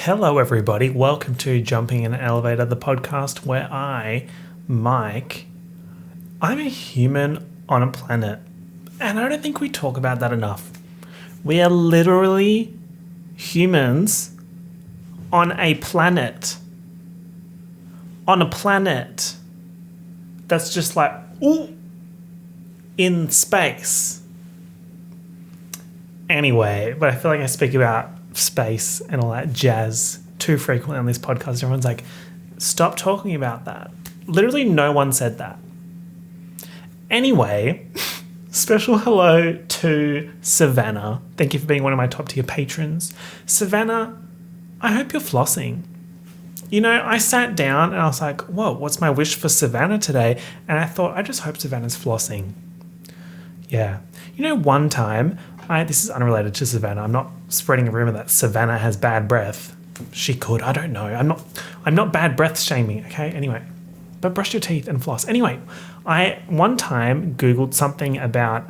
Hello, everybody. Welcome to Jumping in an Elevator, the podcast where Mike, I'm a human on a planet. And I don't think we talk about that enough. We are literally humans on a planet. On a planet that's just like, ooh, in space. Anyway, but I feel like I speak about space and all that jazz too frequently on this podcast. Everyone's like, stop talking about that. Literally no one said that. Anyway, special hello to Savannah. Thank you for being one of my top tier patrons. Savannah, I hope you're flossing. You know, I sat down and I was like, whoa, what's my wish for Savannah today? And I thought, I just hope Savannah's flossing. Yeah. You know, one time, this is unrelated to Savannah. I'm not spreading a rumor that Savannah has bad breath. She could. I don't know. I'm not bad breath shaming. Okay. Anyway, but brush your teeth and floss. Anyway, I one time Googled something about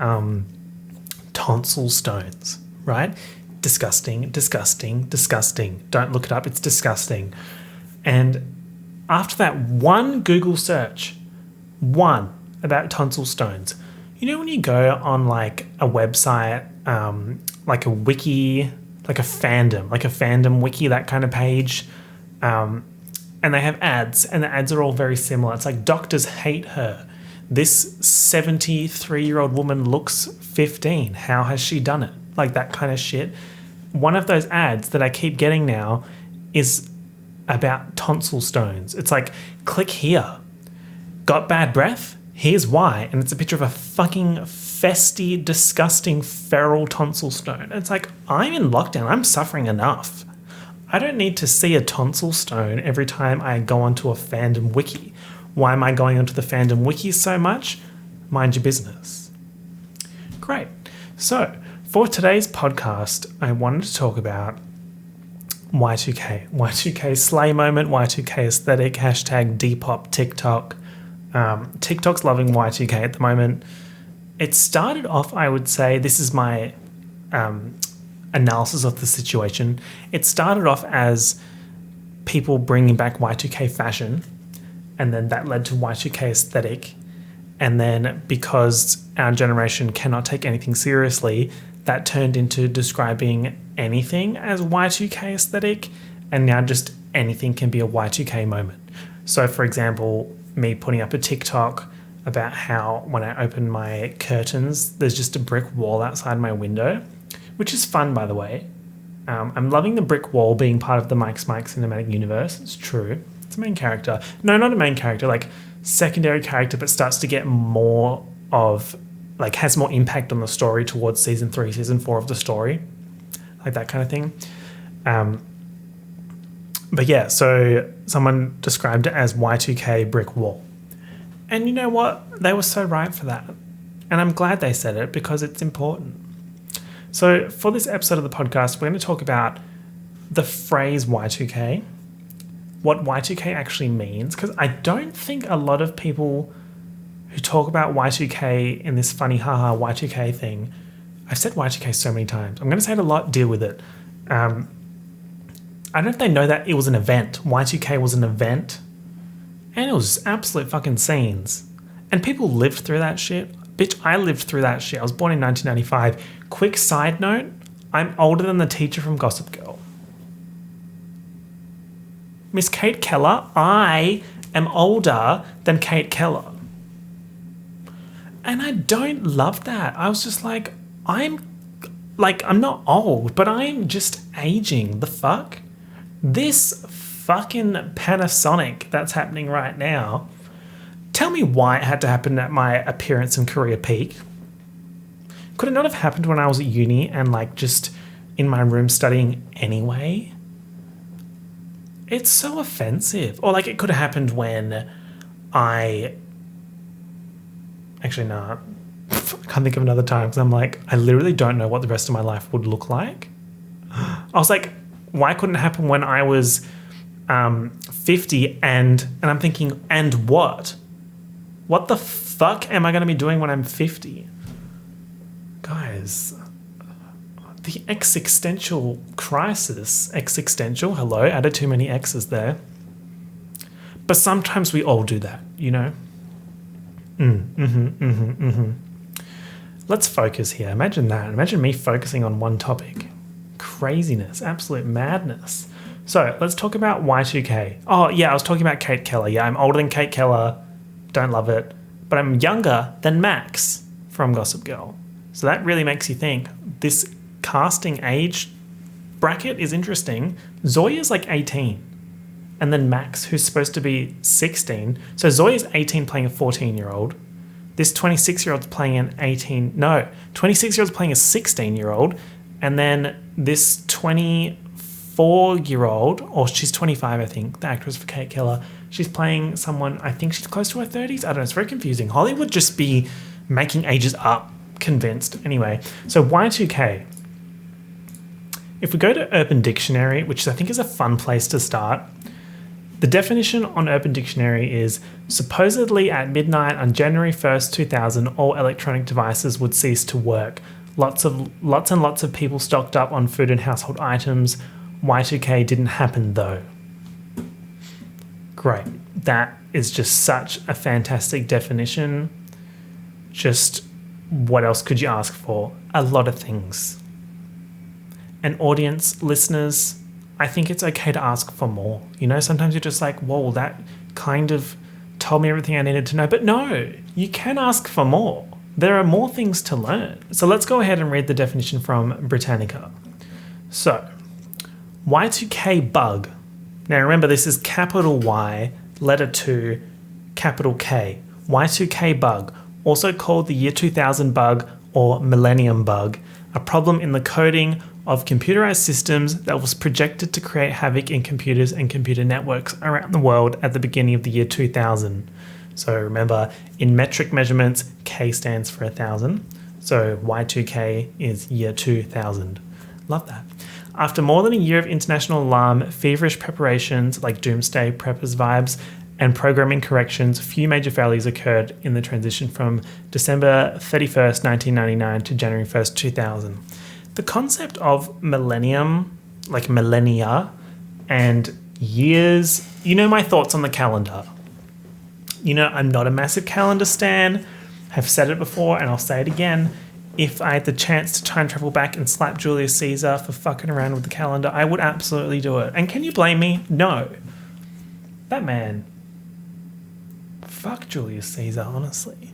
tonsil stones. Right? Disgusting. Don't look it up. It's disgusting. And after that one Google search, about tonsil stones. You know when you go on like a website, like a wiki, like a fandom wiki, that kind of page, and they have ads, and the ads are all very similar. It's like, doctors hate her. This 73-year-old woman looks 15. How has she done it? Like that kind of shit. One of those ads that I keep getting now is about tonsil stones. It's like, click here. Got bad breath? Here's why. And it's a picture of a fucking festy, disgusting, feral tonsil stone. And it's like, I'm in lockdown. I'm suffering enough. I don't need to see a tonsil stone every time I go onto a fandom wiki. Why am I going onto the fandom wiki so much? Mind your business. Great. So, for today's podcast, I wanted to talk about Y2K. Y2K slay moment, Y2K aesthetic, hashtag Depop, TikTok. TikTok's loving Y2K at the moment. It started off, I would say, this is my analysis of the situation. It started off as people bringing back Y2K fashion, and then that led to Y2K aesthetic. And then because our generation cannot take anything seriously, that turned into describing anything as Y2K aesthetic, and now just anything can be a Y2K moment. So, for example, me putting up a TikTok about how when I open my curtains, there's just a brick wall outside my window, which is fun, by the way. I'm loving the brick wall being part of the MicsMike cinematic universe. It's true. It's a main character. No, not a main character, like secondary character, but starts to get more of, like, has more impact on the story towards season 3, season 4 of the story, like that kind of thing. But yeah, so someone described it as Y2K brick wall. And you know what? They were so right for that. And I'm glad they said it because it's important. So for this episode of the podcast, we're going to talk about the phrase Y2K, what Y2K actually means, because I don't think a lot of people who talk about Y2K in this funny haha Y2K thing, I've said Y2K so many times. I'm going to say it a lot, deal with it. I don't know if they know that it was an event. Y2K was an event. And it was absolute fucking scenes. And people lived through that shit. Bitch, I lived through that shit. I was born in 1995. Quick side note, I'm older than the teacher from Gossip Girl. Miss Kate Keller, I am older than Kate Keller. And I don't love that. I was just like, I'm not old, but I'm just aging. The fuck? This fucking Panasonic that's happening right now, tell me why it had to happen at my appearance and career peak. Could it not have happened when I was at uni and like just in my room studying anyway? It's so offensive. Or like it could have happened when I can't think of another time because I'm like, I literally don't know what the rest of my life would look like. I was like, why couldn't it happen when I was 50 and I'm thinking, and what? What the fuck am I going to be doing when I'm 50? Guys, the existential crisis. Existential, hello, added too many X's there. But sometimes we all do that, you know? Let's focus here. Imagine that. Imagine me focusing on one topic. Craziness, absolute madness. So let's talk about Y2K. Oh, yeah, I was talking about Kate Keller. Yeah, I'm older than Kate Keller. Don't love it. But I'm younger than Max from Gossip Girl. So that really makes you think. This casting age bracket is interesting. Zoya's like 18. And then Max, who's supposed to be 16. So Zoya's 18 playing a 14-year-old. This 26-year-old's playing an 26-year-old's playing a 16-year-old. And then this 24-year-old, or she's 25, I think, the actress for Kate Keller, she's playing someone, I think she's close to her 30s. I don't know, it's very confusing. Hollywood just be making ages up, convinced. Anyway, so Y2K. If we go to Urban Dictionary, which I think is a fun place to start, the definition on Urban Dictionary is supposedly at midnight on January 1st, 2000, all electronic devices would cease to work. Lots and lots of people stocked up on food and household items. Y2K didn't happen though. Great. That is just such a fantastic definition. Just what else could you ask for? A lot of things. And audience, listeners, I think it's okay to ask for more. You know, sometimes you're just like, whoa, that kind of told me everything I needed to know. But no, you can ask for more. There are more things to learn. So let's go ahead and read the definition from Britannica. So, Y2K Bug. Now remember, this is capital Y, letter 2, capital K. Y2K Bug, also called the year 2000 bug or millennium bug, a problem in the coding of computerized systems that was projected to create havoc in computers and computer networks around the world at the beginning of the year 2000. So remember, in metric measurements, K stands for 1,000. So Y2K is year 2000. Love that. After more than a year of international alarm, feverish preparations like doomsday preppers vibes, and programming corrections, few major failures occurred in the transition from December 31st, 1999 to January 1st, 2000. The concept of millennium, like millennia, and years, you know my thoughts on the calendar. You know, I'm not a massive calendar stan. I've said it before and I'll say it again. If I had the chance to time travel back and slap Julius Caesar for fucking around with the calendar, I would absolutely do it. And can you blame me? No. That man. Fuck Julius Caesar, honestly.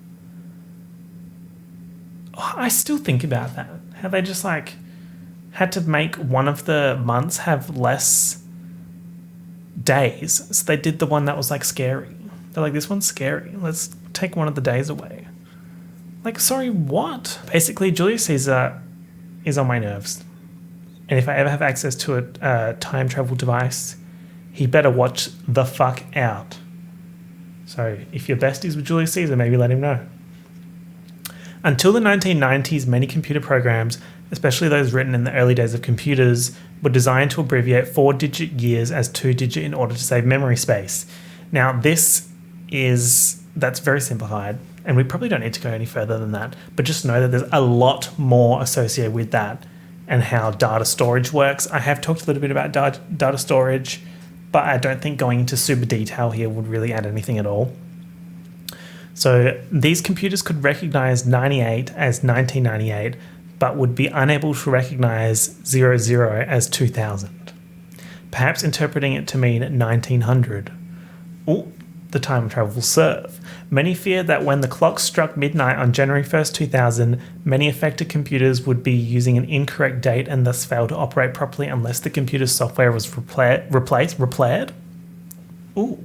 Oh, I still think about that. How they just like had to make one of the months have less days. So they did the one that was like scary. They're like, this one's scary. Let's take one of the days away. Like, sorry, what? Basically, Julius Caesar is on my nerves. And if I ever have access to a time travel device, he better watch the fuck out. So if you're besties with Julius Caesar, maybe let him know. Until the 1990s, many computer programs, especially those written in the early days of computers, were designed to abbreviate 4-digit years as 2-digit in order to save memory space. Now, that's very simplified, and we probably don't need to go any further than that, but just know that there's a lot more associated with that and how data storage works. I have talked a little bit about data storage, but I don't think going into super detail here would really add anything at all. So these computers could recognize 98 as 1998, but would be unable to recognize 00 as 2000, perhaps interpreting it to mean 1900. Ooh, the time travel will serve. Many fear that when the clock struck midnight on January 1st, 2000, many affected computers would be using an incorrect date and thus fail to operate properly unless the computer's software was repaired? Ooh,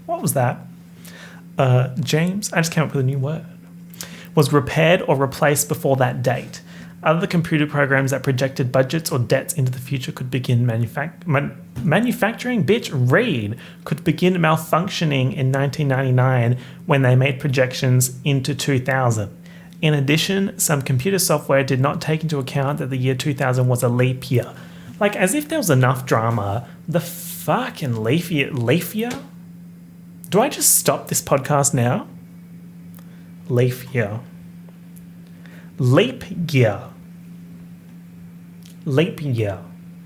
what was that? James, I just came up with a new word. Was repaired or replaced before that date. Other computer programs that projected budgets or debts into the future could begin manufacturing. Could begin malfunctioning in 1999 when they made projections into 2000. In addition, some computer software did not take into account that the year 2000 was a leap year. Like, as if there was enough drama. The fucking leap year? Do I just stop this podcast now? Leap year. Leap year.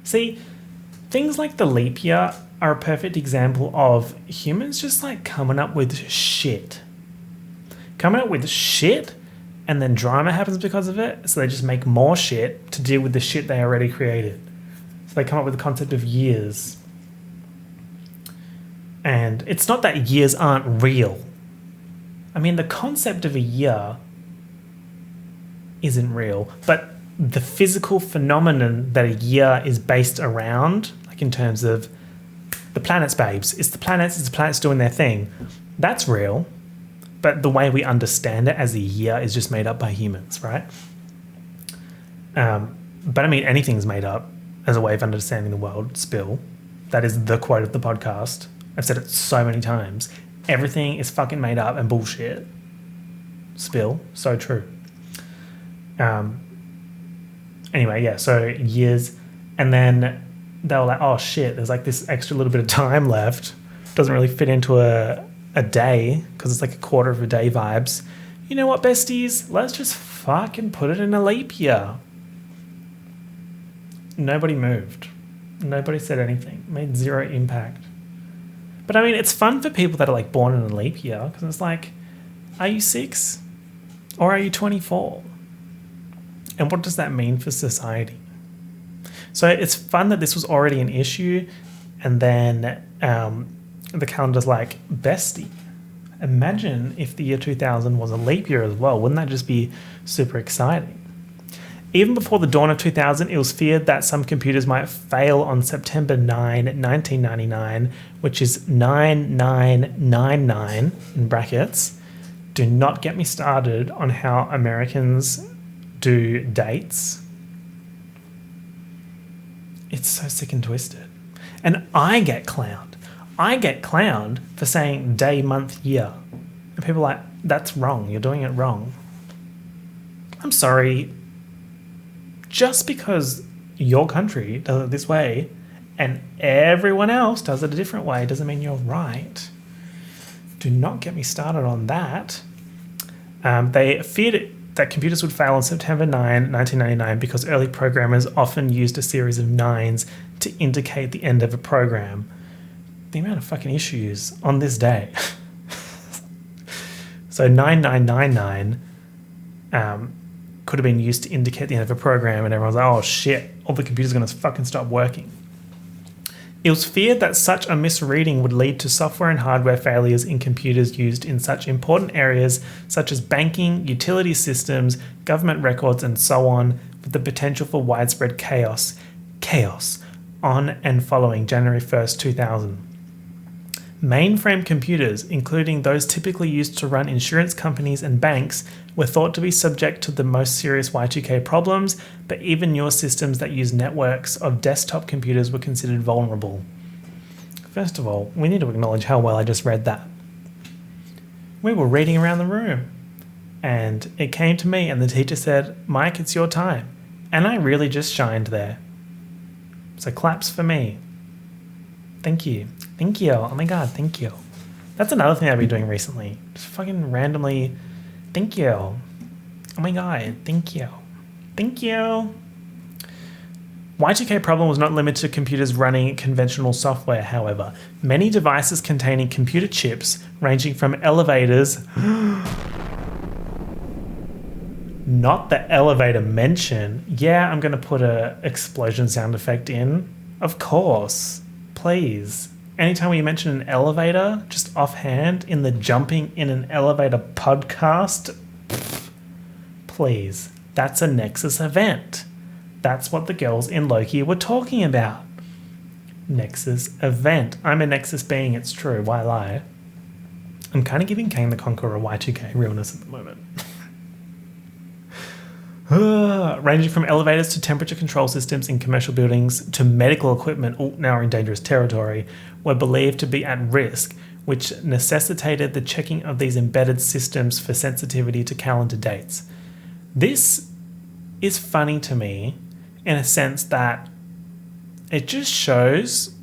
See, things like the leap year are a perfect example of humans just like coming up with shit. And then drama happens because of it. So they just make more shit to deal with the shit they already created. So they come up with the concept of years. And it's not that years aren't real. I mean, the concept of a year isn't real, but the physical phenomenon that a year is based around, like in terms of the planets, babes, it's the planets doing their thing. That's real. But the way we understand it as a year is just made up by humans, right? But I mean, anything's made up as a way of understanding the world, spill. That is the quote of the podcast. I've said it so many times. Everything is fucking made up and bullshit. Spill. So true. Anyway, yeah, so years. And then they were like, oh shit, there's like this extra little bit of time left. Doesn't really fit into a day because it's like a quarter of a day vibes. You know what, besties? Let's just fucking put it in a leap year. Nobody moved. Nobody said anything. Made zero impact. But I mean, it's fun for people that are like born in a leap year because it's like, are you 6 or are you 24? And what does that mean for society? So it's fun that this was already an issue, and then the calendar's like, bestie, imagine if the year 2000 was a leap year as well. Wouldn't that just be super exciting? Even before the dawn of 2000, it was feared that some computers might fail on September 9, 1999, which is 9999 in brackets. Do not get me started on how Americans do dates. It's so sick and twisted. And I get clowned. I get clowned for saying day, month, year. And people are like, that's wrong. You're doing it wrong. I'm sorry. Just because your country does it this way and everyone else does it a different way doesn't mean you're right. Do not get me started on that. They feared that computers would fail on September 9, 1999 because early programmers often used a series of nines to indicate the end of a program. The amount of fucking issues on this day. So 9999 could have been used to indicate the end of a program, and everyone's like, oh shit, all the computers are going to fucking stop working. It was feared that such a misreading would lead to software and hardware failures in computers used in such important areas such as banking, utility systems, government records, and so on, with the potential for widespread chaos on and following January 1st, 2000. Mainframe computers, including those typically used to run insurance companies and banks, were thought to be subject to the most serious Y2K problems, but even newer systems that use networks of desktop computers were considered vulnerable. First of all, we need to acknowledge how well I just read that. We were reading around the room, and it came to me, and the teacher said, Mike, it's your time. And I really just shined there. So claps for me. Thank you. Thank you. Oh my God, thank you. That's another thing I've been doing recently. Just fucking randomly, thank you. Oh my God, thank you. Thank you. Y2K problem was not limited to computers running conventional software, however. Many devices containing computer chips, ranging from elevators, not the elevator mention. Yeah, I'm going to put a explosion sound effect in. Of course. Please. Anytime we mention an elevator, just offhand, in the Jumping in an Elevator podcast, please. That's a Nexus event. That's what the girls in Loki were talking about. Nexus event. I'm a Nexus being, it's true. Why lie? I'm kind of giving Kang the Conqueror Y2K realness at the moment. Ranging from elevators to temperature control systems in commercial buildings to medical equipment, now are in dangerous territory, were believed to be at risk, which necessitated the checking of these embedded systems for sensitivity to calendar dates. This is funny to me in a sense that it just shows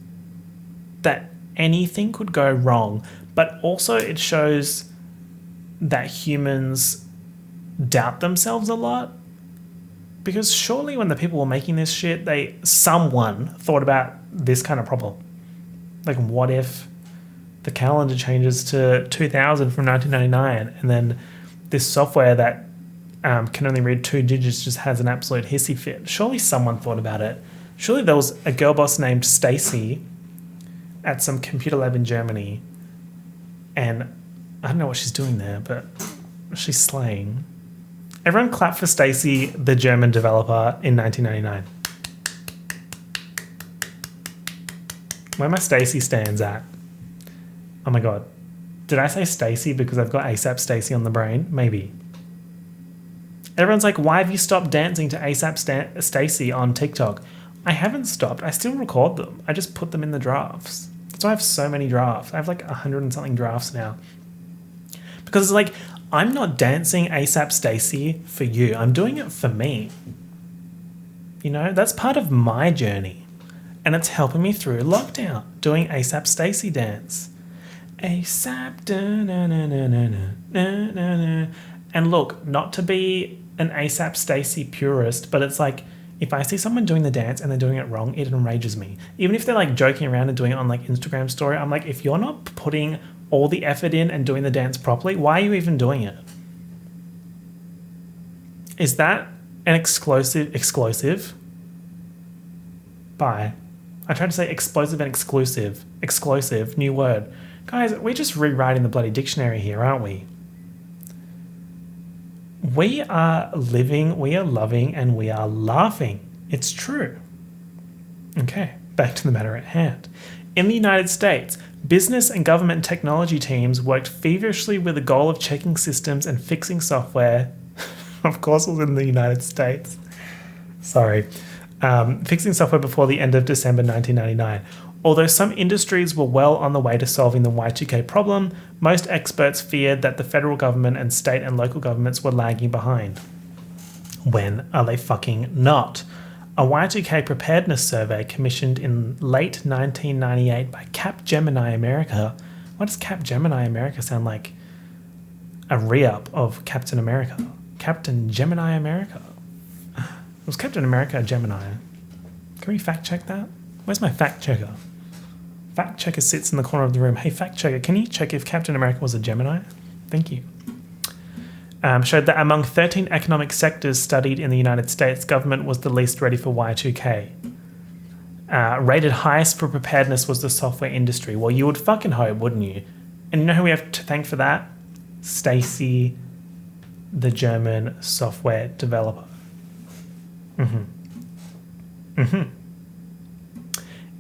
that anything could go wrong, but also it shows that humans doubt themselves a lot. Because surely when the people were making this shit, someone thought about this kind of problem. Like, what if the calendar changes to 2000 from 1999, and then this software that can only read 2 digits just has an absolute hissy fit? Surely someone thought about it. Surely there was a girl boss named Stacy at some computer lab in Germany, and I don't know what she's doing there, but she's slaying. Everyone clap for Stacy, the German developer, in 1999. Where my Stacy stands at? Oh my god. Did I say Stacy because I've got ASAP Stacy on the brain? Maybe. Everyone's like, why have you stopped dancing to ASAP Stacy on TikTok? I haven't stopped. I still record them. I just put them in the drafts. That's why I have so many drafts. I have like 100 and something drafts now. Because it's like, I'm not dancing ASAP Stacy for you. I'm doing it for me. You know, that's part of my journey. And it's helping me through lockdown, doing ASAP Stacy dance. ASAP, da-na-na-na-na-na-na-na. And look, not to be an ASAP Stacy purist, but it's like, if I see someone doing the dance and they're doing it wrong, it enrages me. Even if they're like joking around and doing it on like Instagram story, I'm like, if you're not putting all the effort in and doing the dance properly, why are you even doing it? Is that an explosive? Bye. I tried to say explosive and exclusive. Exclusive, new word. Guys, we're just rewriting the bloody dictionary here, aren't we? We are living, we are loving, and we are laughing. It's true. Okay, back to the matter at hand. In the United States, business and government technology teams worked feverishly with the goal of checking systems and fixing software. Of course, it was in the United States. Sorry. Fixing software before the end of December 1999. Although some industries were well on the way to solving the Y2K problem, most experts feared that the federal government and state and local governments were lagging behind. When are they fucking not? A Y2K preparedness survey commissioned in late 1998 by Capgemini America. Why does Capgemini America sound like a re-up of Captain America? Captain Gemini America. Was Captain America a Gemini? Can we fact check that? Where's my fact checker? Fact checker sits in the corner of the room. Hey, fact checker, can you check if Captain America was a Gemini? Thank you. Showed that among 13 economic sectors studied in the United States, government was the least ready for Y2K. Rated highest for preparedness was the software industry. Well, you would fucking hope, wouldn't you? And you know who we have to thank for that? Stacy, the German software developer.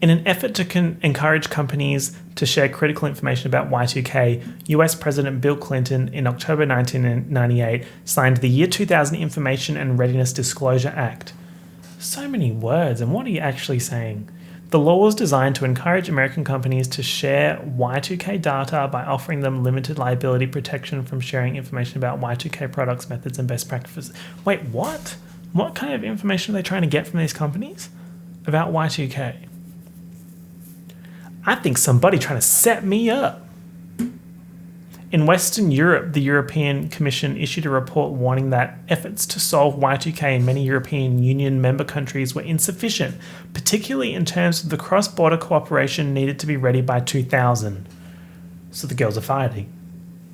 In an effort to encourage companies to share critical information about Y2K, US President Bill Clinton in October 1998 signed the Year 2000 Information and Readiness Disclosure Act. So many words, and what are you actually saying? The law was designed to encourage American companies to share Y2K data by offering them limited liability protection from sharing information about Y2K products, methods, and best practices. Wait, what? What kind of information are they trying to get from these companies about Y2K? I think somebody trying to set me up. In Western Europe, the European Commission issued a report warning that efforts to solve Y2K in many European Union member countries were insufficient, particularly in terms of the cross-border cooperation needed to be ready by 2000. So the girls are fighting.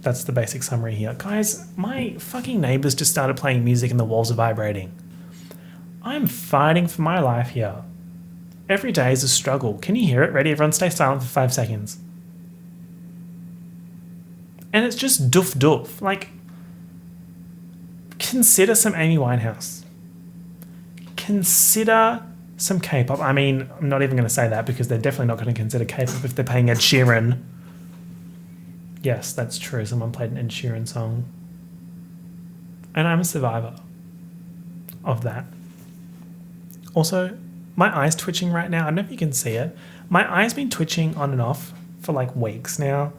That's the basic summary here. Guys, my fucking neighbors just started playing music and the walls are vibrating. I'm fighting for my life here. Every day is a struggle. Can you hear it? Ready? Everyone stay silent for 5 seconds. And it's just doof doof. Like, consider some Amy Winehouse. Consider some K-pop. I mean, I'm not even going to say that because they're definitely not going to consider K-pop if they're paying Ed Sheeran. Yes, that's true. Someone played an Ed Sheeran song. And I'm a survivor of that. Also, my eye's twitching right now. I don't know if you can see it. My eye's been twitching on and off for like weeks now.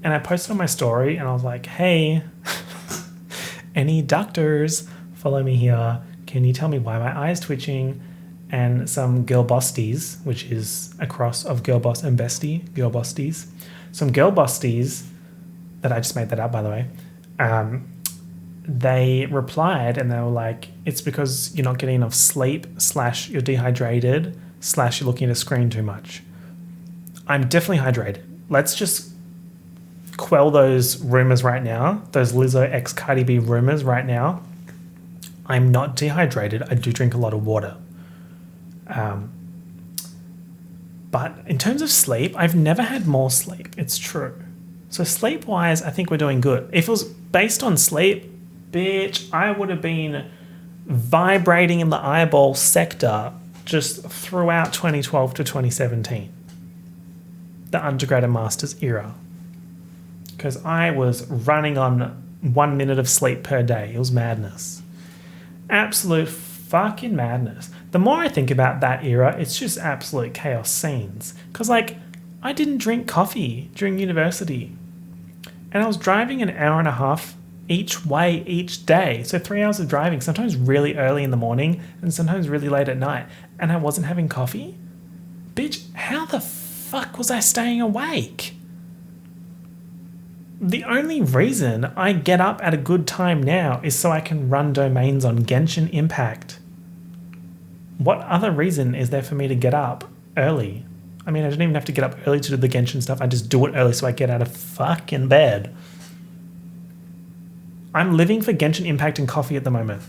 And I posted on my story and I was like, hey, any doctors follow me here? Can you tell me why my eye is twitching? And some girl bosties, which is a cross of girl boss and bestie, girl bosties. Some girl bosties, that I just made that up by the way, they replied and they were like, it's because you're not getting enough sleep / you're dehydrated / you're looking at a screen too much. I'm definitely hydrated. Let's just quell those rumors right now, those Lizzo x Cardi B rumors right now. I'm not dehydrated. I do drink a lot of water. But in terms of sleep, I've never had more sleep. It's true. So sleep-wise, I think we're doing good. If it was based on sleep, bitch, I would have been vibrating in the eyeball sector just throughout 2012 to 2017. The undergrad and master's era. Because I was running on 1 minute of sleep per day. It was madness. Absolute fucking madness. The more I think about that era, it's just absolute chaos scenes. Because, like, I didn't drink coffee during university. And I was driving an hour and a half each way each day. So 3 hours of driving, sometimes really early in the morning and sometimes really late at night. And I wasn't having coffee? Bitch, how the fuck was I staying awake? The only reason I get up at a good time now is so I can run domains on Genshin Impact. What other reason is there for me to get up early? I mean, I don't even have to get up early to do the Genshin stuff. I just do it early so I get out of fucking bed. I'm living for Genshin Impact and coffee at the moment.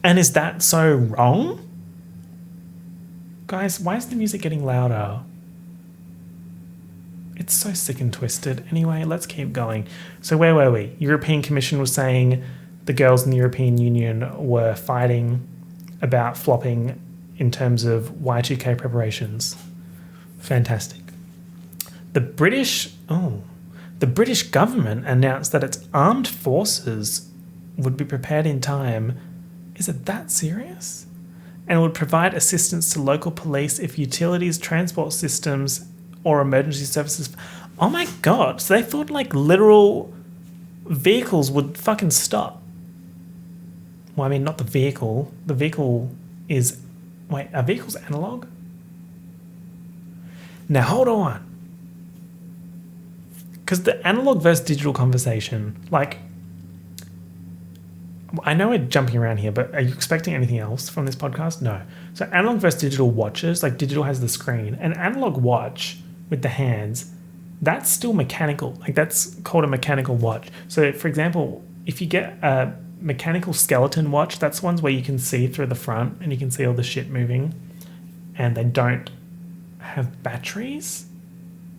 And is that so wrong? Guys, why is the music getting louder? It's so sick and twisted. Anyway, let's keep going. So where were we? European Commission was saying the girls in the European Union were fighting about flopping in terms of Y2K preparations. Fantastic. The British government announced that its armed forces would be prepared in time. Is it that serious? And would provide assistance to local police if utilities, transport systems, or emergency services. Oh my God. So they thought like literal vehicles would fucking stop. Well, I mean, not the vehicle. The vehicle is... Wait, are vehicles analog? Now, hold on. Because the analog versus digital conversation, like... I know we're jumping around here, but are you expecting anything else from this podcast? No. So analog versus digital watches, like digital has the screen. An analog watch with the hands, that's still mechanical. Like that's called a mechanical watch. So for example, if you get a mechanical skeleton watch, that's ones where you can see through the front and you can see all the shit moving and they don't have batteries,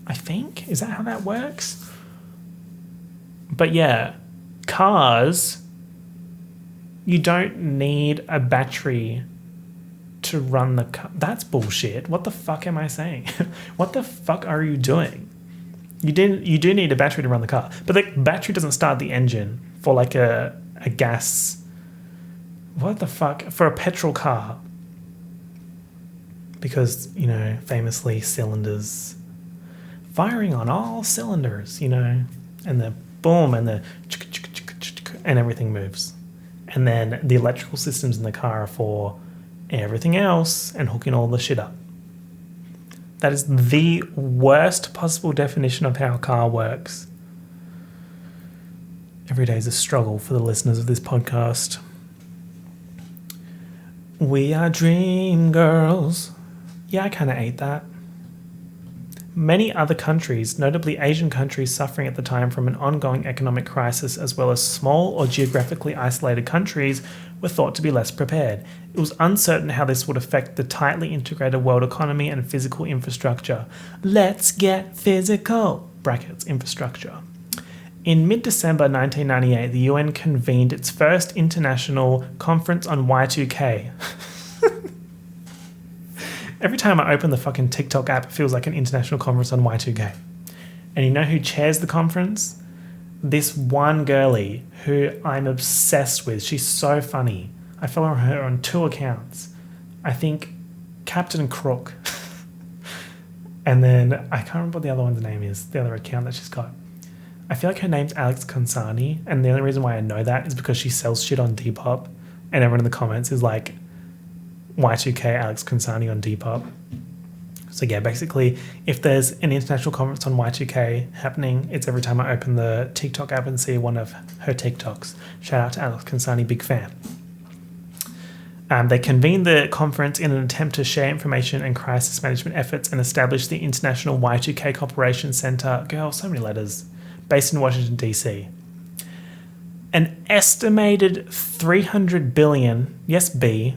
I think. Is that how that works? But yeah, cars, you don't need a battery to run the car. That's bullshit. What the fuck am I saying? What the fuck are you doing? You do need a battery to run the car, but the battery doesn't start the engine for like a gas. What the fuck? For a petrol car. Because, you know, famously cylinders firing on all cylinders, you know, and the boom and the and everything moves. And then the electrical systems in the car are for everything else and hooking all the shit up. That is the worst possible definition of how a car works. Every day is a struggle for the listeners of this podcast. We are dream girls. Yeah, I kind of ate that. Many other countries, notably Asian countries suffering at the time from an ongoing economic crisis, as well as small or geographically isolated countries, were thought to be less prepared. It was uncertain how this would affect the tightly integrated world economy and physical infrastructure. Let's get physical, brackets, infrastructure. In mid-December 1998, the UN convened its first international conference on Y2K. Every time I open the fucking Tik Tok app, it feels like an international conference on Y2K. And you know who chairs the conference? This one girlie who I'm obsessed with. She's so funny. I follow her on 2 accounts. I think Captain Crook. And then I can't remember what the other one's name is, the other account that she's got. I feel like her name's Alex Consani. And the only reason why I know that is because she sells shit on Depop. And everyone in the comments is like, Y2K Alex Consani on Depop. So yeah, basically, if there's an international conference on Y2K happening, it's every time I open the TikTok app and see one of her TikToks. Shout out to Alex Kansani, big fan. They convened the conference in an attempt to share information and crisis management efforts and establish the International Y2K Cooperation Center, girl, so many letters, based in Washington, D.C. An estimated 300 billion, yes, B,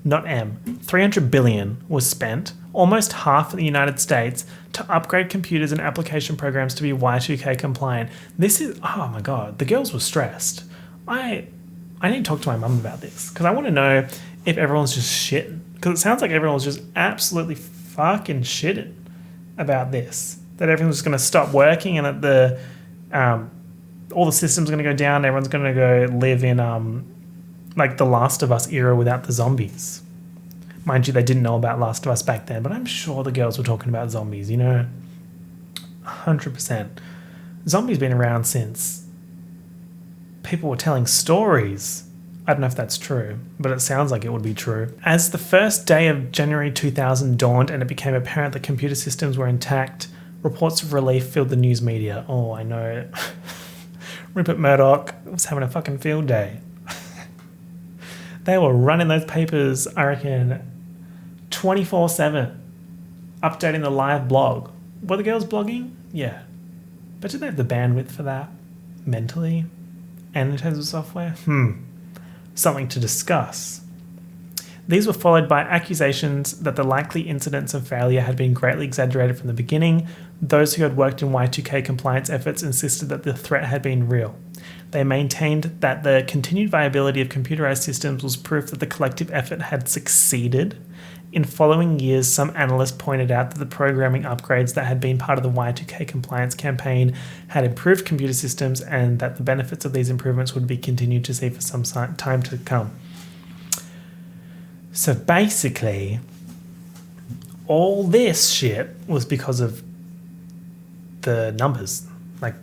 not M, 300 billion was spent, almost half in the United States, to upgrade computers and application programs to be Y2K compliant. This is, oh my God, the girls were stressed. I need to talk to my mum about this because I want to know if everyone's just shitting. Because it sounds like everyone's just absolutely fucking shitting about this. That everyone's just going to stop working and that all the systems are going to go down. Everyone's going to go live in like the Last of Us era without the zombies. Mind you, they didn't know about Last of Us back then, but I'm sure the girls were talking about zombies, 100%. Zombies been around since people were telling stories. I don't know if that's true, but it sounds like it would be true. As the first day of January 2000 dawned and it became apparent that computer systems were intact, reports of relief filled the news media. Oh, I know. Rupert Murdoch was having a fucking field day. They were running those papers, I reckon, 24/7, updating the live blog. Were the girls blogging? Yeah. But did they have the bandwidth for that? Mentally? And in terms of software? Something to discuss. These were followed by accusations that the likely incidence of failure had been greatly exaggerated from the beginning. Those who had worked in Y2K compliance efforts insisted that the threat had been real. They maintained that the continued viability of computerized systems was proof that the collective effort had succeeded. In following years, some analysts pointed out that the programming upgrades that had been part of the Y2K compliance campaign had improved computer systems and that the benefits of these improvements would be continued to see for some time to come. So basically, all this shit was because of the numbers, like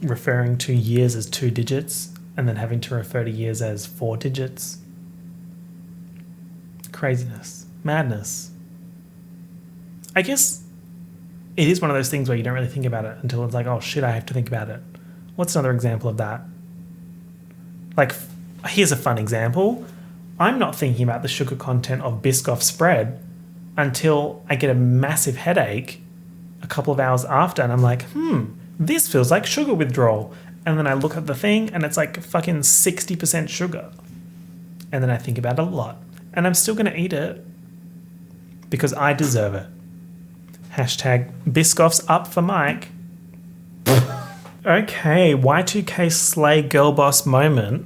referring to years as 2 digits and then having to refer to years as 4 digits. Craziness. Madness. I guess it is one of those things where you don't really think about it until it's like, oh shit, I have to think about it. What's another example of that? Like, here's a fun example. I'm not thinking about the sugar content of Biscoff spread until I get a massive headache a couple of hours after and I'm like, this feels like sugar withdrawal. And then I look at the thing and it's like fucking 60% sugar. And then I think about it a lot. And I'm still going to eat it because I deserve it. Hashtag Biscoff's up for Mike. Okay, Y2K slay girl boss moment.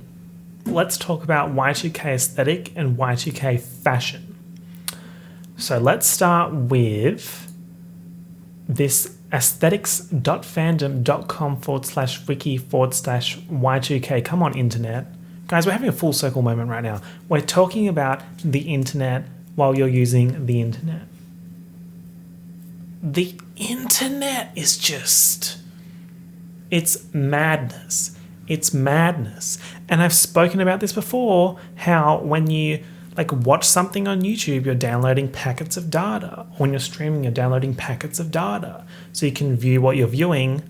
Let's talk about Y2K aesthetic and Y2K fashion. So let's start with this aesthetics.fandom.com/wiki/Y2K. Come on, internet. Guys, we're having a full circle moment right now. We're talking about the internet while you're using the internet. The internet is just... it's madness. It's madness. And I've spoken about this before, how when you watch something on YouTube, you're downloading packets of data. When you're streaming, you're downloading packets of data. So you can view what you're viewing.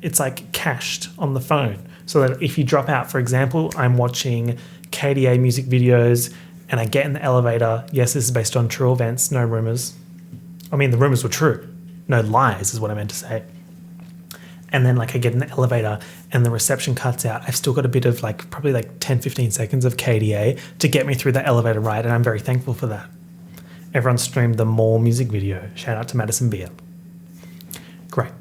It's like cached on the phone. So that if you drop out, for example, I'm watching KDA music videos and I get in the elevator. Yes, this is based on true events, no rumors. I mean, the rumors were true. No lies is what I meant to say. And then I get in the elevator and the reception cuts out. I've still got a bit of probably 10, 15 seconds of KDA to get me through the elevator ride. And I'm very thankful for that. Everyone streamed the More music video. Shout out to Madison Beer. Great.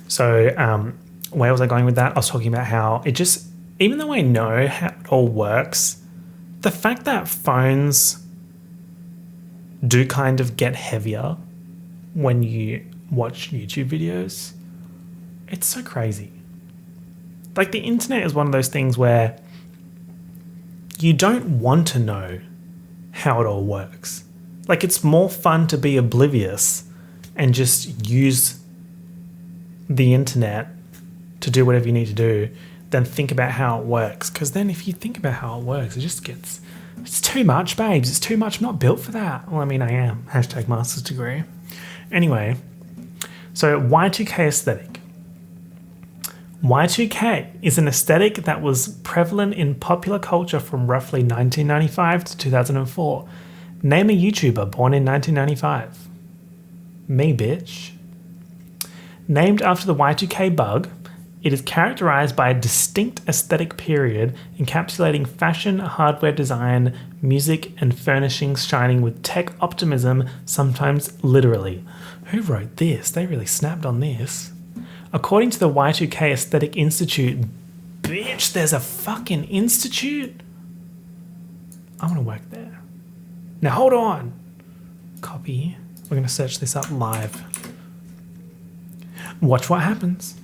So where was I going with that? I was talking about how it just, even though I know how it all works, the fact that phones do kind of get heavier when you watch YouTube videos, it's so crazy. The internet is one of those things where you don't want to know how it all works. It's more fun to be oblivious and just use the internet to do whatever you need to do than think about how it works. Because then if you think about how it works, it just gets It's too much, babes. It's too much. I'm not built for that. Well, I mean, I am. Hashtag master's degree. Anyway, so Y2K aesthetic. Y2K is an aesthetic that was prevalent in popular culture from roughly 1995 to 2004. Name a YouTuber born in 1995. Me, bitch. Named after the Y2K bug, it is characterized by a distinct aesthetic period encapsulating fashion, hardware design, music, and furnishings shining with tech optimism, sometimes literally. Who wrote this? They really snapped on this. According to the Y2K Aesthetic Institute, bitch, there's a fucking institute? I want to work there. Now hold on. Copy. We're going to search this up live. Watch what happens.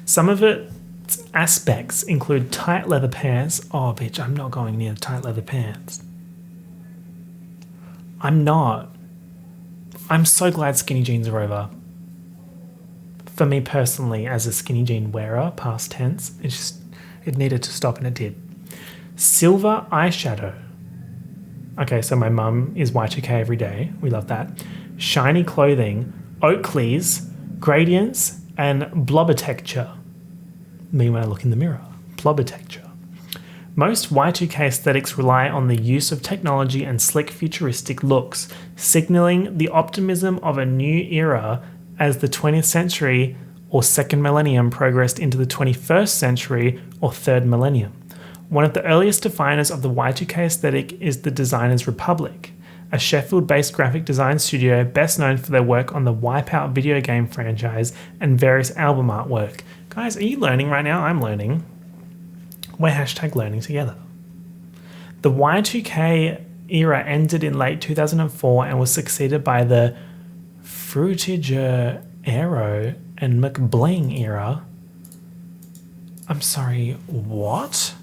Some of its aspects include tight leather pants. Oh, bitch, I'm not going near tight leather pants. I'm not. I'm so glad skinny jeans are over. For me personally, as a skinny jean wearer, past tense, it needed to stop and it did. Silver eyeshadow. Okay, so my mum is Y2K every day. We love that. Shiny clothing, Oakleys, gradients, and blobber texture. Me when I look in the mirror. Blobber texture. Most Y2K aesthetics rely on the use of technology and slick futuristic looks, signaling the optimism of a new era as the 20th century or second millennium progressed into the 21st century or third millennium. One of the earliest definers of the Y2K aesthetic is the Designers Republic, a Sheffield-based graphic design studio best known for their work on the Wipeout video game franchise and various album artwork. Guys, are you learning right now? I'm learning. We're hashtag learning together. The Y2K era ended in late 2004 and was succeeded by the Fruitiger Aero and McBling era. I'm sorry, what?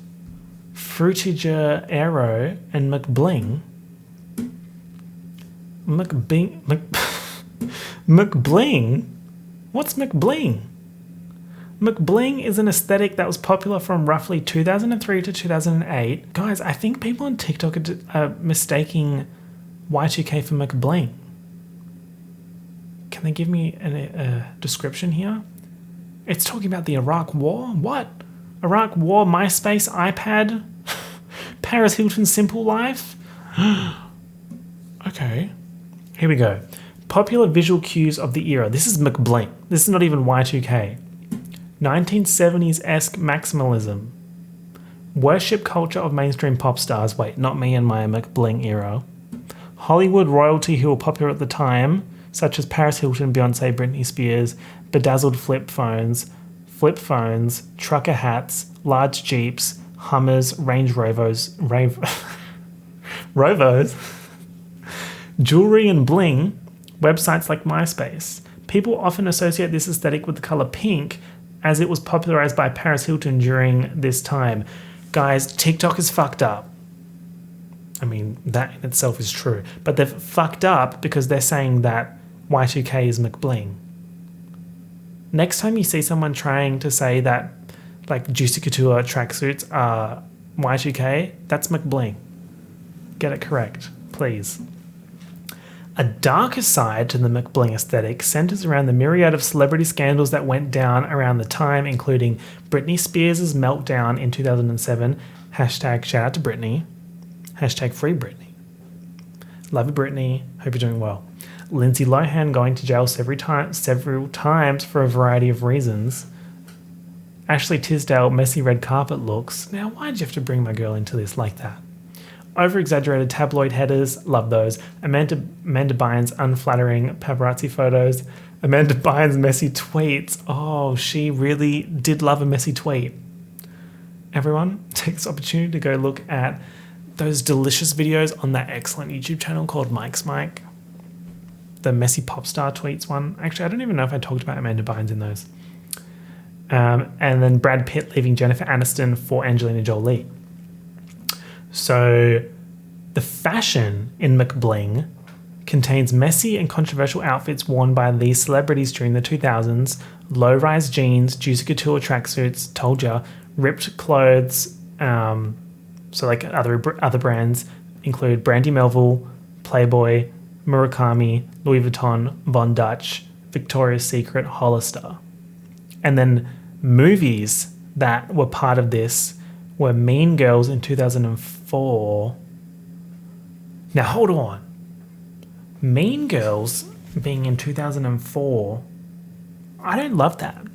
Fruitiger Aero and McBling? McBling? What's McBling? McBling is an aesthetic that was popular from roughly 2003 to 2008. Guys, I think people on TikTok are mistaking Y2K for McBling. Can they give me a description here? It's talking about the Iraq War? What? Iraq War, MySpace, iPad, Paris Hilton Simple Life? Okay, here we go. Popular visual cues of the era. This is McBling. This is not even Y2K. 1970s-esque maximalism. Worship culture of mainstream pop stars. Wait, not me and my McBling era. Hollywood royalty who were popular at the time, such as Paris Hilton, Beyonce, Britney Spears, bedazzled flip phones, trucker hats, large Jeeps, Hummers, Range Rovers, jewelry and bling, websites like MySpace. People often associate this aesthetic with the color pink as it was popularized by Paris Hilton during this time. Guys, TikTok is fucked up. I mean, that in itself is true. But they've fucked up because they're saying that Y2K is McBling. Next time you see someone trying to say that like Juicy Couture tracksuits are Y2K, that's McBling. Get it correct, please. A darker side to the McBling aesthetic centers around the myriad of celebrity scandals that went down around the time, including Britney Spears' meltdown in 2007, hashtag shout out to Britney, hashtag free Britney. Love you, Britney, hope you're doing well. Lindsay Lohan going to jail several times for a variety of reasons. Ashley Tisdale, messy red carpet looks. Now, why'd you have to bring my girl into this like that? Over-exaggerated tabloid headers, love those. Amanda Bynes' unflattering paparazzi photos. Amanda Bynes' messy tweets. Oh, she really did love a messy tweet. Everyone, take this opportunity to go look at those delicious videos on that excellent YouTube channel called MicsMike. The messy pop star tweets one. Actually, I don't even know if I talked about Amanda Bynes in those. And then Brad Pitt leaving Jennifer Aniston for Angelina Jolie. So the fashion in McBling contains messy and controversial outfits worn by these celebrities during the 2000s, low-rise jeans, Juicy Couture tracksuits, told ya, ripped clothes, so like other brands, include Brandy Melville, Playboy, Murakami, Louis Vuitton, Von Dutch, Victoria's Secret, Hollister. And then movies that were part of this were Mean Girls in 2004. Now hold on. Mean Girls being in 2004, I don't love that.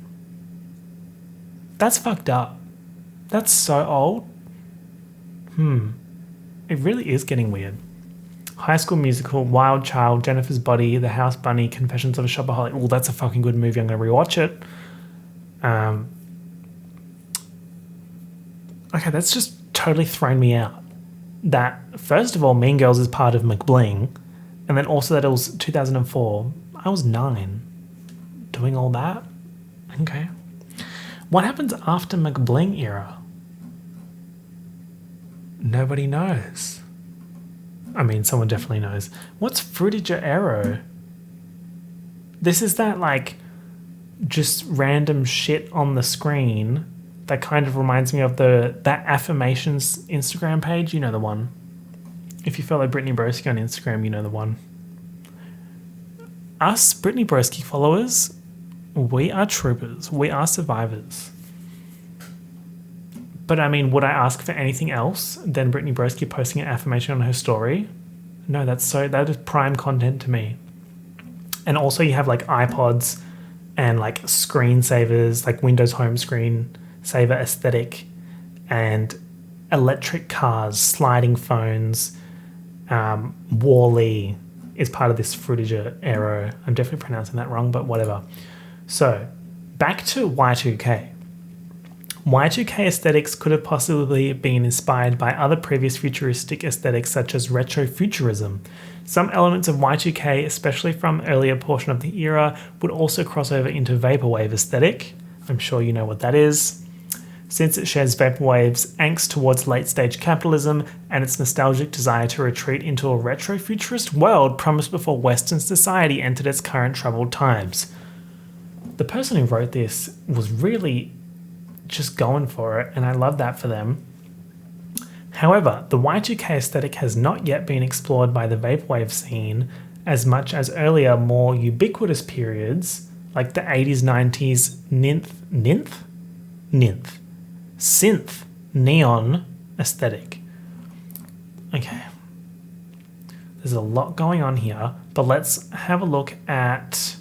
That's fucked up. That's so old. It really is getting weird. High School Musical, Wild Child, Jennifer's Body, The House Bunny, Confessions of a Shopaholic. Well, that's a fucking good movie. I'm going to rewatch it. Okay, that's just totally thrown me out. That, first of all, Mean Girls is part of McBling, and then also that it was 2004. I was 9. Doing all that? Okay. What happens after McBling era? Nobody knows. I mean, someone definitely knows. What's Fruitiger Arrow? This is that, like, just random shit on the screen that kind of reminds me of that Affirmations Instagram page. You know the one. If you follow Brittany Broski on Instagram, you know the one. Us Brittany Broski followers, we are troopers. We are survivors. But I mean, would I ask for anything else than Brittany Broski posting an affirmation on her story? No, that is prime content to me. And also you have like iPods and like screensavers, like Windows home screen saver aesthetic, and electric cars, sliding phones. Wall-E is part of this Fruitiger Arrow. I'm definitely pronouncing that wrong, but whatever. So back to Y2K. Y2K aesthetics could have possibly been inspired by other previous futuristic aesthetics such as retrofuturism. Some elements of Y2K, especially from earlier portion of the era, would also cross over into vaporwave aesthetic. I'm sure you know what that is. Since it shares vaporwave's angst towards late-stage capitalism and its nostalgic desire to retreat into a retrofuturist world promised before Western society entered its current troubled times. The person who wrote this was really just going for it, and I love that for them. However, the Y2K aesthetic has not yet been explored by the vaporwave scene as much as earlier, more ubiquitous periods like the 80s, 90s synth neon aesthetic. Okay. There's a lot going on here, but let's have a look at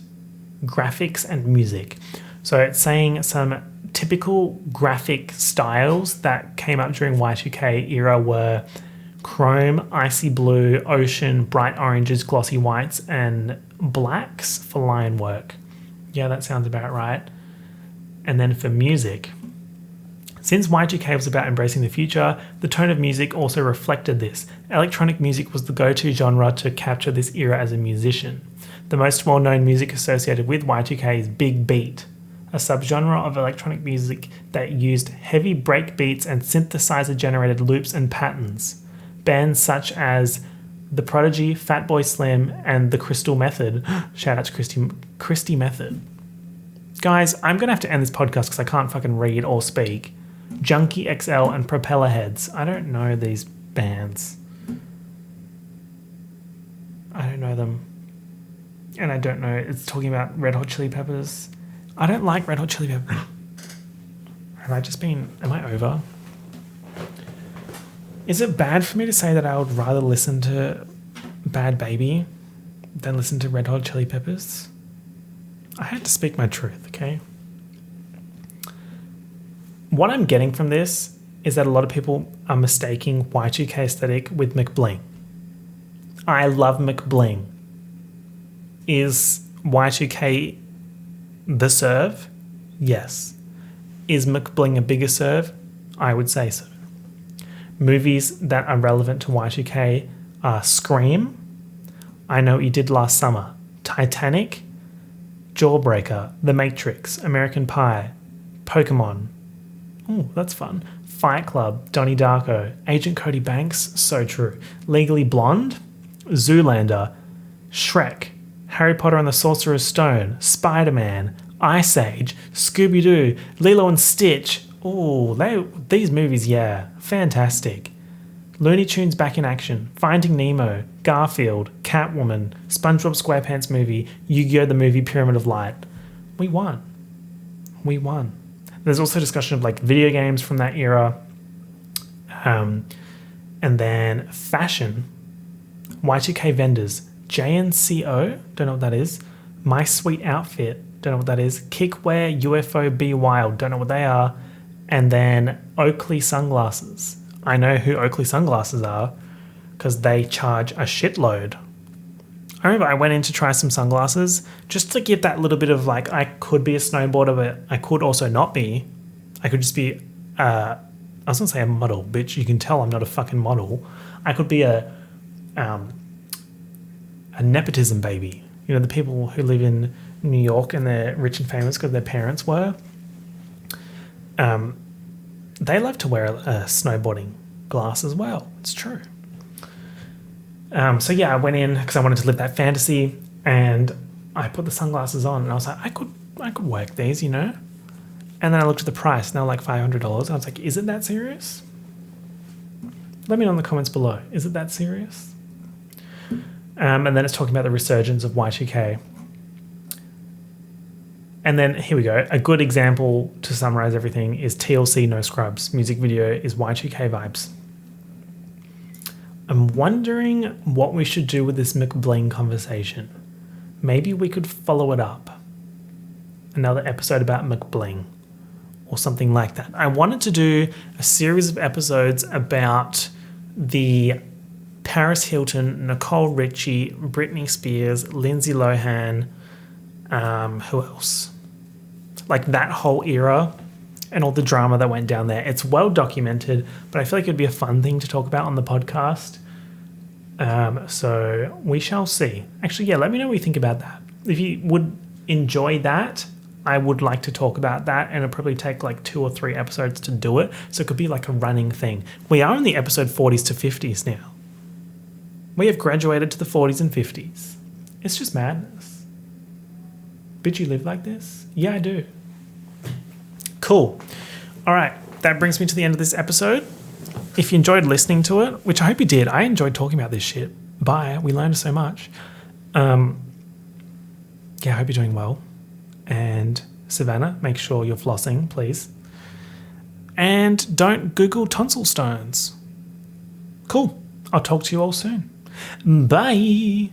graphics and music. So it's saying some typical graphic styles that came up during Y2K era were chrome, icy blue, ocean, bright oranges, glossy whites, and blacks for line work. Yeah, that sounds about right. And then for music, since Y2K was about embracing the future, the tone of music also reflected this. Electronic music was the go-to genre to capture this era as a musician. The most well-known music associated with Y2K is big beat, a subgenre of electronic music that used heavy break beats and synthesizer-generated loops and patterns. Bands such as The Prodigy, Fatboy Slim, and The Crystal Method. Shout out to Christy Method. Guys, I'm going to have to end this podcast because I can't fucking read or speak. Junkie XL and Propeller Heads. I don't know these bands. I don't know them. And I don't know. It's talking about Red Hot Chili Peppers. I don't like Red Hot Chili Peppers. Am I over? Is it bad for me to say that I would rather listen to Bad Baby than listen to Red Hot Chili Peppers? I had to speak my truth, okay? What I'm getting from this is that a lot of people are mistaking Y2K aesthetic with McBling. I love McBling. Is Y2K the serve? Yes. Is McBling a bigger serve? I would say so. Movies that are relevant to Y2K are Scream, I Know What You Did Last Summer, Titanic, Jawbreaker, The Matrix, American Pie, Pokemon. Oh, that's fun. Fight Club, Donnie Darko, Agent Cody Banks, so true. Legally Blonde, Zoolander, Shrek, Harry Potter and the Sorcerer's Stone, Spider-Man, Ice Age, Scooby-Doo, Lilo and Stitch. Oh, these movies, yeah, fantastic. Looney Tunes back in action, Finding Nemo, Garfield, Catwoman, SpongeBob SquarePants movie, Yu-Gi-Oh! The movie Pyramid of Light. We won. We won. There's also discussion of like video games from that era. And then fashion, Y2K vendors, JNCO, don't know what that is. My Sweet Outfit, don't know what that is. Kickware, UFO, Be Wild, don't know what they are. And then Oakley sunglasses. I know who Oakley sunglasses are because they charge a shitload. I remember I went in to try some sunglasses just to give that little bit of like, I could be a snowboarder, but I could also not be. I could just be, I was going to say a model, bitch. You can tell I'm not a fucking model. I could be a nepotism baby. You know, the people who live in New York and they're rich and famous because their parents were. They love to wear a snowboarding glass as well. It's true. So yeah, I went in because I wanted to live that fantasy, and I put the sunglasses on, and I was like, I could work these, you know. And then I looked at the price, and they were like $500. I was like, is it that serious? Let me know in the comments below. Is it that serious? And then it's talking about the resurgence of Y2K. And then here we go. A good example to summarize everything is TLC No Scrubs. Music video is Y2K vibes. I'm wondering what we should do with this McBling conversation. Maybe we could follow it up. Another episode about McBling or something like that. I wanted to do a series of episodes about the Paris Hilton, Nicole Richie, Britney Spears, Lindsay Lohan, who else? Like that whole era and all the drama that went down there. It's well documented, but I feel like it'd be a fun thing to talk about on the podcast. So we shall see. Actually, yeah, let me know what you think about that. If you would enjoy that, I would like to talk about that, and it'll probably take like 2 or 3 episodes to do it. So it could be like a running thing. We are in the episode 40s to 50s now. We have graduated to the 40s and 50s. It's just madness. Bitch, you live like this? Yeah, I do. Cool. All right. That brings me to the end of this episode. If you enjoyed listening to it, which I hope you did, I enjoyed talking about this shit. Bye. We learned so much. Yeah, I hope you're doing well. And Savannah, make sure you're flossing, please. And don't Google tonsil stones. Cool. I'll talk to you all soon. Bye.